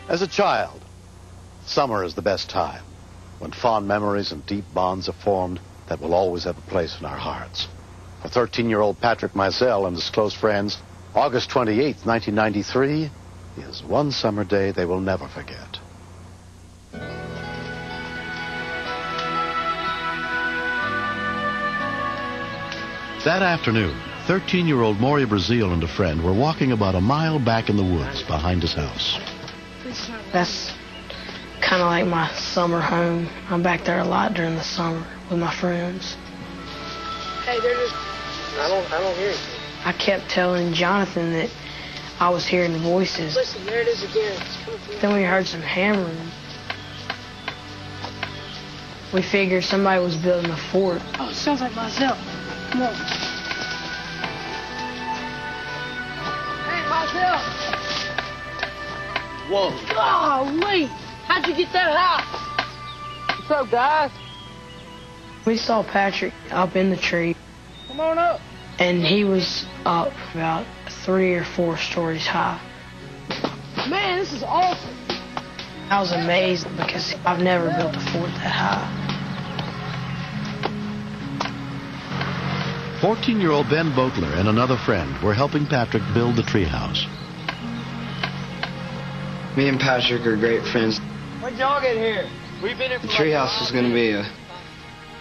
As a child, summer is the best time, when fond memories and deep bonds are formed that will always have a place in our hearts. For 13-year-old Patrick Mizell and his close friends, August 28th, 1993 is one summer day they will never forget. That afternoon, 13-year-old Maury Brazil and a friend were walking about a mile back in the woods behind his house. That's kind of like my summer home. I'm back there a lot during the summer with my friends. Hey, they're just... I don't hear it. I kept telling Jonathan that I was hearing voices. Listen, there it is again. Then we heard some hammering. We figured somebody was building a fort. Oh, it sounds like myself. Come on. Hey, myself! Whoa. Golly! How'd you get that high? What's up, guys? We saw Patrick up in the tree. Come on up. And he was up about 3 or 4 stories high. Man, this is awesome. I was amazed because I've never built a fort that high. 14-year-old Ben Boatler and another friend were helping Patrick build the treehouse. Me and Patrick are great friends. When'd y'all get here? We've been here for the treehouse is going to be a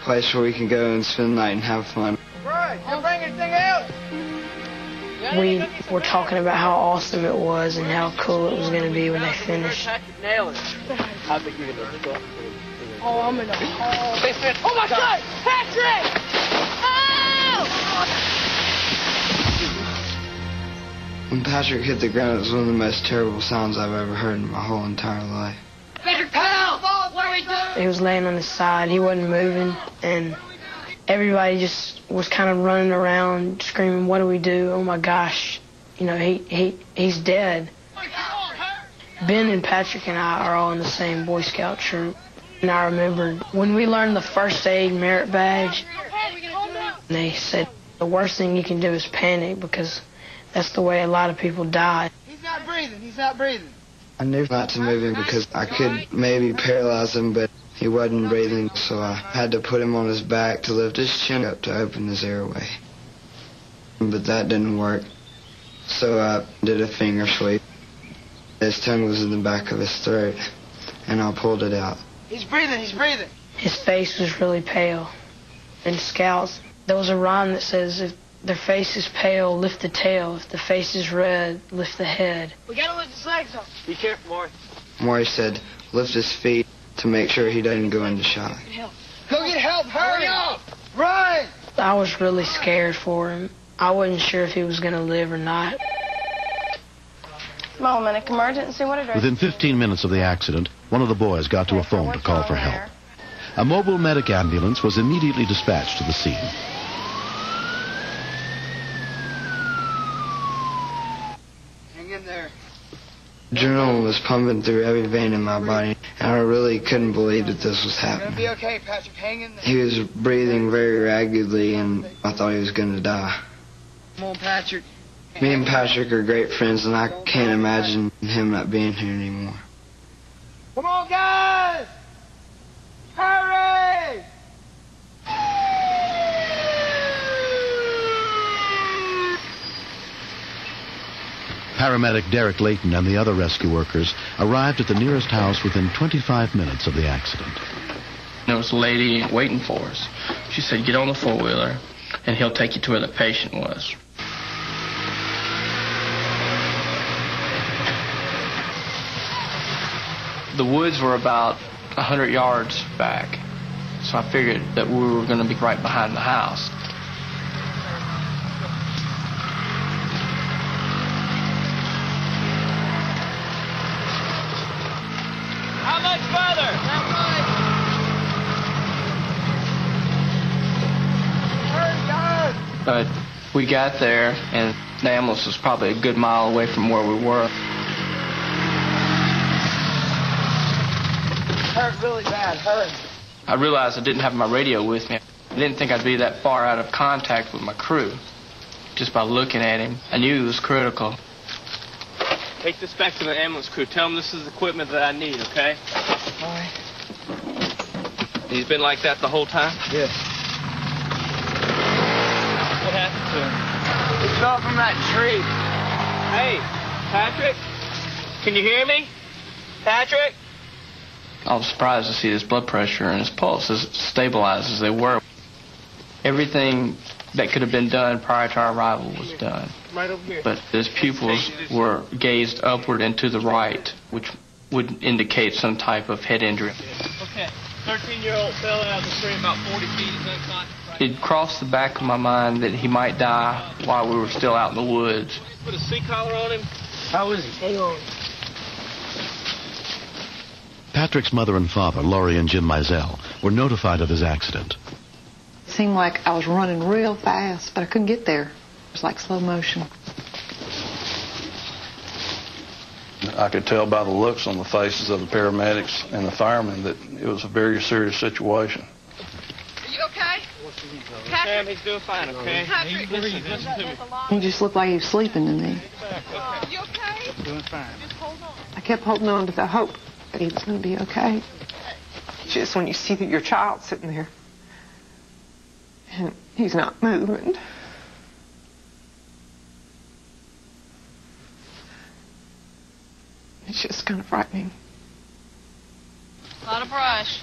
place where we can go and spend the night and have fun. Right, you bring anything out? We were talking about how awesome it was and how cool it was going to be when they finished. I think you're going to stop. Oh, I'm in the hall. Oh, my God! Patrick! When Patrick hit the ground, it was one of the most terrible sounds I've ever heard in my whole entire life. Patrick, help! What are we doing? He was laying on his side. He wasn't moving, and everybody just was kind of running around screaming, "What do we do? Oh my gosh, you know, he's dead." Ben and Patrick and I are all in the same Boy Scout troop, and I remember when we learned the first aid merit badge, they said the worst thing you can do is panic because that's the way a lot of people die. He's not breathing. He's not breathing. I knew not to move him because I could maybe paralyze him, but he wasn't breathing, so I had to put him on his back to lift his chin up to open his airway. But that didn't work, so I did a finger sweep. His tongue was in the back of his throat, and I pulled it out. He's breathing. He's breathing. His face was really pale. In Scouts, there was a rhyme that says, if their face is pale, lift the tail. If the face is red, lift the head. We gotta lift his legs up. Be careful, Maury. Maury said, lift his feet to make sure he doesn't go into shock. Go get help, hurry up! Run! I was really scared for him. I wasn't sure if he was going to live or not. Moment, emergency, what address? Within 15 minutes of the accident, one of the boys got to a phone to call for help. A mobile medic ambulance was immediately dispatched to the scene. Hang in there. Adrenaline was pumping through every vein in my body, and I really couldn't believe that this was happening. It's gonna be okay, Patrick. Hang in there. He was breathing very raggedly, and I thought he was going to die. Come on, Patrick. Me and Patrick are great friends, and I can't imagine him not being here anymore. Come on, guys! Hurry! Paramedic Derek Layton and the other rescue workers arrived at the nearest house within 25 minutes of the accident. There was a lady waiting for us. She said, get on the four-wheeler, and he'll take you to where the patient was. The woods were about 100 yards back, so I figured that we were going to be right behind the house. How much further? Hurry, guys! But we got there, and the ambulance was probably a good mile away from where we were. Hurt really bad, hurt. I realized I didn't have my radio with me. I didn't think I'd be that far out of contact with my crew. Just by looking at him, I knew he was critical. Take this back to the ambulance crew. Tell them this is equipment that I need, okay? All right. He's been like that the whole time? Yes. What happened to him? He fell from that tree. Hey, Patrick? Can you hear me? Patrick? I was surprised to see his blood pressure and his pulse as stabilized as they were. Everything that could have been done prior to our arrival was done. Right over here. But his pupils were gazed upward and to the right, which would indicate some type of head injury. Okay. 13-year-old fell out of the tree about 40 feet. He's unconscious. Right? It crossed the back of my mind that he might die while we were still out in the woods. Put a seat collar on him. How is he? Hang on. Patrick's mother and father, Laurie and Jim Mizell, were notified of his accident. It seemed like I was running real fast, but I couldn't get there. It was like slow motion. I could tell by the looks on the faces of the paramedics and the firemen that it was a very serious situation. Are you okay? Sam, he's doing fine, okay? Patrick. Listen to me. He just looked like he was sleeping to me. You okay? Doing fine. Just hold on. I kept holding on to the hope that he was going to be okay. Just when you see that your child's sitting there and he's not moving. It's just kind of frightening. A lot of brush.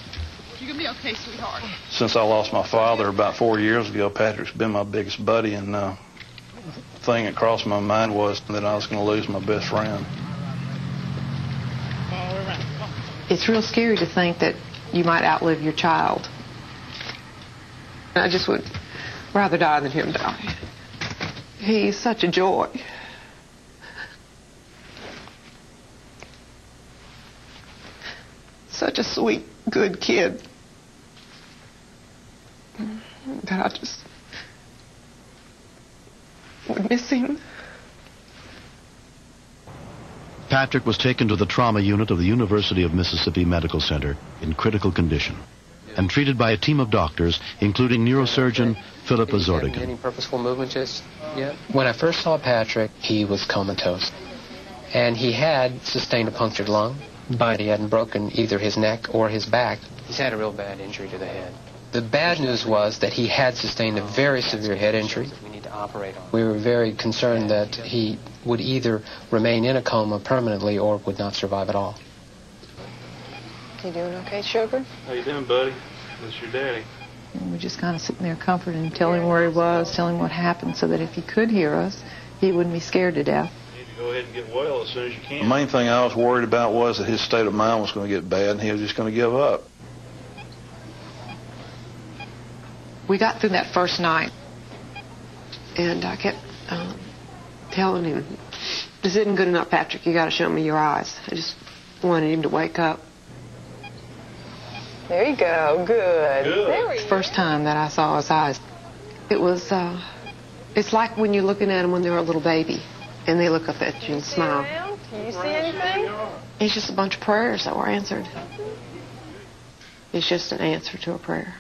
You're going to be okay, sweetheart. Since I lost my father about 4 years ago, Patrick's been my biggest buddy, and the thing that crossed my mind was that I was going to lose my best friend. It's real scary to think that you might outlive your child. I just would rather die than him die. He's such a joy. Such a sweet, good kid. That I just would miss him. Patrick was taken to the trauma unit of the University of Mississippi Medical Center in critical condition and treated by a team of doctors, including neurosurgeon Philip Azordigan. Any purposeful movement just yet? When I first saw Patrick, he was comatose. And he had sustained a punctured lung, but he hadn't broken either his neck or his back. He's had a real bad injury to the head. The bad news was that he had sustained a very severe head injury. We need to operate on. We were very concerned that he would either remain in a coma permanently or would not survive at all. You doing okay, sugar? How you doing, buddy? This your daddy. And we just kind of sitting there comforting him, telling him where he was, telling him what happened, so that if he could hear us, he wouldn't be scared to death. You need to go ahead and get well as soon as you can. The main thing I was worried about was that his state of mind was going to get bad and he was just going to give up. We got through that first night, and I kept telling him, this isn't good enough, Patrick. You got to show me your eyes. I just wanted him to wake up. There you go. Good. It's the first time that I saw his eyes. It was, it's like when you're looking at them when they're a little baby, and they look up at you and smile. Can you see anything? It's just a bunch of prayers that were answered. It's just an answer to a prayer.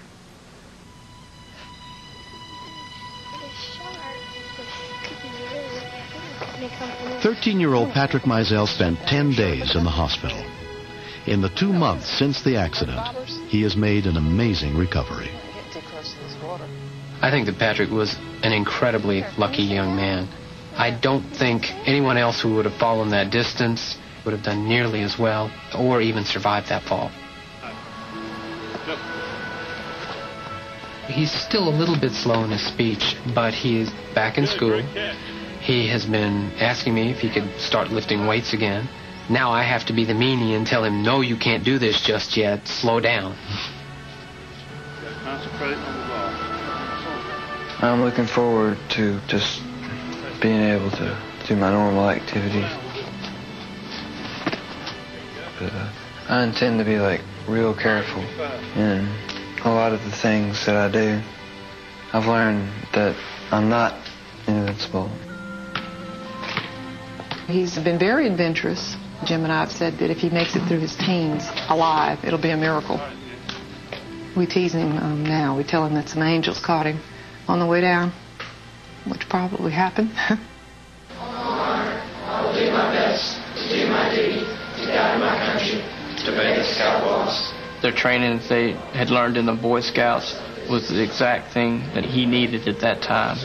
13-year-old Patrick Mizell spent 10 days in the hospital. In the 2 months since the accident, he has made an amazing recovery. I think that Patrick was an incredibly lucky young man. I don't think anyone else who would have fallen that distance would have done nearly as well or even survived that fall. He's still a little bit slow in his speech, but he is back in school. He has been asking me if he could start lifting weights again. Now I have to be the meanie and tell him, no, you can't do this just yet. Slow down. I'm looking forward to just being able to do my normal activities. But I intend to be real careful in a lot of the things that I do. I've learned that I'm not invincible. He's been very adventurous. Jim and I have said that if he makes it through his teens alive, it'll be a miracle. We tease him now. We tell him that some angels caught him on the way down, which probably happened. I will do my best guide my country, to obey the scout laws. Their training that they had learned in the Boy Scouts was the exact thing that he needed at that time.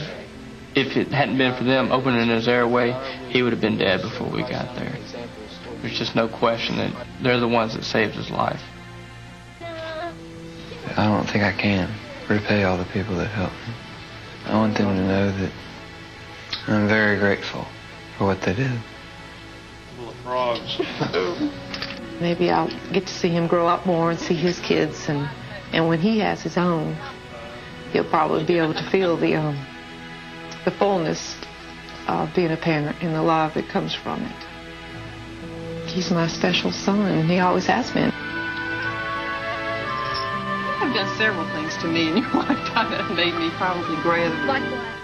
If it hadn't been for them opening his airway, he would have been dead before we got there. There's just no question that they're the ones that saved his life. I don't think I can repay all the people that helped me. I want them to know that I'm very grateful for what they did. Frogs. Maybe I'll get to see him grow up more and see his kids, and when he has his own, he'll probably be able to feel the fullness of being a parent and the love that comes from it. He's my special son, and he always has been. You've done several things to me in your lifetime that have made me probably greater. Likewise.